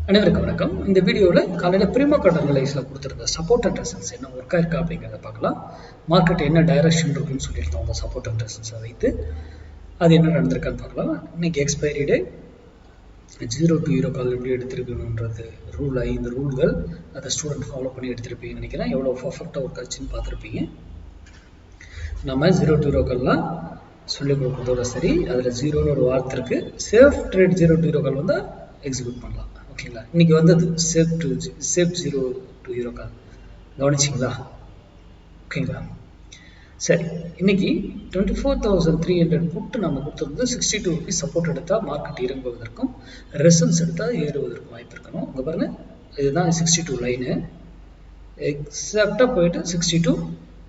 அனைவருக்கும் வணக்கம். இந்த வீடியோவில் காலையில் ப்ரீமோ கார்ட் அனலைஸில் கொடுத்துருந்த சப்போர்ட் அண்ட் ரெசிஸ்டன்ஸ் என்ன ஒர்க்காக இருக்கா அப்படிங்கிறத பார்க்கலாம். மார்க்கெட் என்ன டைரக்ஷன் இருக்குன்னு சொல்லியிருந்தோம் அந்த சப்போர்ட் அண்ட் ரெசிஸ்டன்ஸை வைத்து அது என்ன நடந்திருக்கான்னு பார்க்கலாம். இன்னைக்கு எக்ஸ்பைரி டே 0 to 0 கால் எப்படி எடுத்திருக்கணுன்றது ரூல் 5 ரூல்கள் அதை ஸ்டூடெண்ட் ஃபாலோ பண்ணி எடுத்திருப்பீங்கன்னு நினைக்கிறேன். எவ்வளோ பர்ஃபெக்டாக ஒர்க் ஆச்சுன்னு பார்த்துருப்பீங்க. நம்ம 0 to 0 கால்லாம் சொல்லிக் கொடுக்குறதோட சரி, அதில் 0ன்னு ஒரு வார்த்தை இருக்குது. சேஃப் ட்ரேட் 0 to 0 கால் வந்தால் எக்ஸிக்யூட் பண்ணலாம். ஓகேங்களா, இன்னைக்கு வந்தது சேஃப் 0 to 0 கால் கவனிச்சிங்களா? ஓகேங்களா, சரி. இன்னைக்கு 24,300 புட்டு நம்ம கொடுத்துருந்து 62 ருபீஸ் சப்போர்ட் எடுத்தால் மார்க்கெட் இறங்குவதற்கும் ரெசல்ஸ் எடுத்தால் ஏறுவதற்கும் வாய்ப்பு இருக்கணும். இங்கே பாருங்க, இதுதான் 62 லைனு. எக்ஸாக்டாக போயிட்டு 62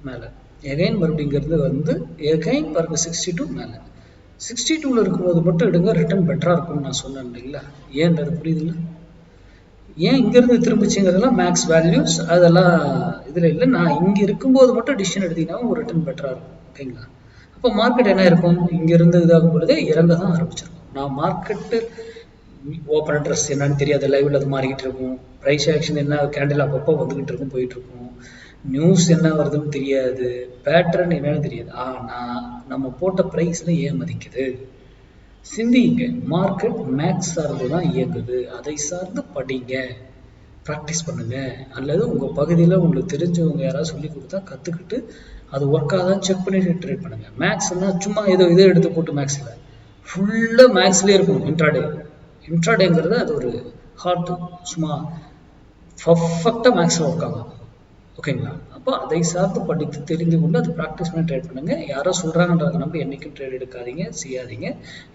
மேலே எகைன் மறுபடிங்கிறது வந்து எகைன் பாருங்க 62 மேலே 62ல் இருக்கும்போது மட்டும் எடுங்க, ரிட்டர்ன் பெட்டராக இருக்கும்னு நான் சொன்னேன் இல்லைங்களா? ஏன்றது புரியுதுல்ல? ஏன் இங்கேருந்து திரும்பிச்சுங்கிறதெல்லாம் மேக்ஸ் வேல்யூஸ் அதெல்லாம் இதில் இல்லை. நான் இங்கே இருக்கும்போது மட்டும் டிசிஷன் எடுத்தீங்கன்னா ஒரு ரிட்டர்ன் பெட்டராக இருக்கும். ஓகேங்களா, அப்போ மார்க்கெட் என்ன இருக்கும்? இங்கேருந்து இதாகும் பொழுதே இறங்க தான் ஆரம்பிச்சிருக்கும். நான் மார்க்கெட்டு ஓப்பன் இன்ட்ரெஸ்ட் என்னன்னு தெரியாது, லைவில் அது மாறிக்கிட்டு இருக்கும். ப்ரைஸ் ஆக்ஷன் என்ன கேண்டில் அப்பப்போ வந்துக்கிட்டு இருக்கும், போயிட்டு இருக்கும். நியூஸ் என்ன வருதுன்னு தெரியாது, பேட்டர்ன் என்னன்னு தெரியாது. ஆனால் நம்ம போட்ட ப்ரைஸில் ஏன் மதிக்குது? சிந்திங்க. மார்க்கெட் மேக்ஸ் சார்ந்து தான் இயங்குது. அதை சார்ந்து படிங்க, ப்ராக்டிஸ் பண்ணுங்க. அல்லது உங்கள் பகுதியில் உங்களுக்கு தெரிஞ்சவங்க யாராவது சொல்லி கொடுத்தா கற்றுக்கிட்டு அது ஒர்க்காக தான் செக் பண்ணிட்டு ட்ரேட் பண்ணுங்க. மேக்ஸ்னா சும்மா ஏதோ இதை எடுத்து போட்டு மேக்ஸில் ஃபுல்லாக மேக்ஸ்லேயே இருக்கும். இன்ட்ராடேங்கிறது அது ஒரு ஹார்ட், சும்மா பர்ஃபெக்டாக மேக்ஸில் ஒர்க் ஆகும். ஓகேங்களா, அப்போ அதை சார்ந்து படித்து தெரிந்து கொண்டு அது ப்ராக்டிஸ் பண்ணி ட்ரேட் பண்ணுங்க. யாரோ சொல்கிறாங்கன்றதை நம்ப என்றைக்கும் ட்ரேட் எடுக்காதீங்க, செய்யாதீங்க.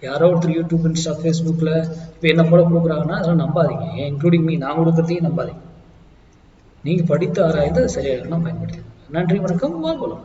யாரோ ஒருத்தர் யூடியூப், இன்ஸ்டா, ஃபேஸ்புக்கில் இப்போ என்ன போல கொடுக்குறாங்கன்னா அதெல்லாம் நம்பாதீங்க. இன்க்ளூடிங் மீ, நான் கொடுக்குறதையும் நம்பாதீங்க. நீங்கள் படித்து ஆராய்ந்து சரியாக பயன்படுத்திக்கணும். நன்றி, வணக்கம், வாழ்வோம்.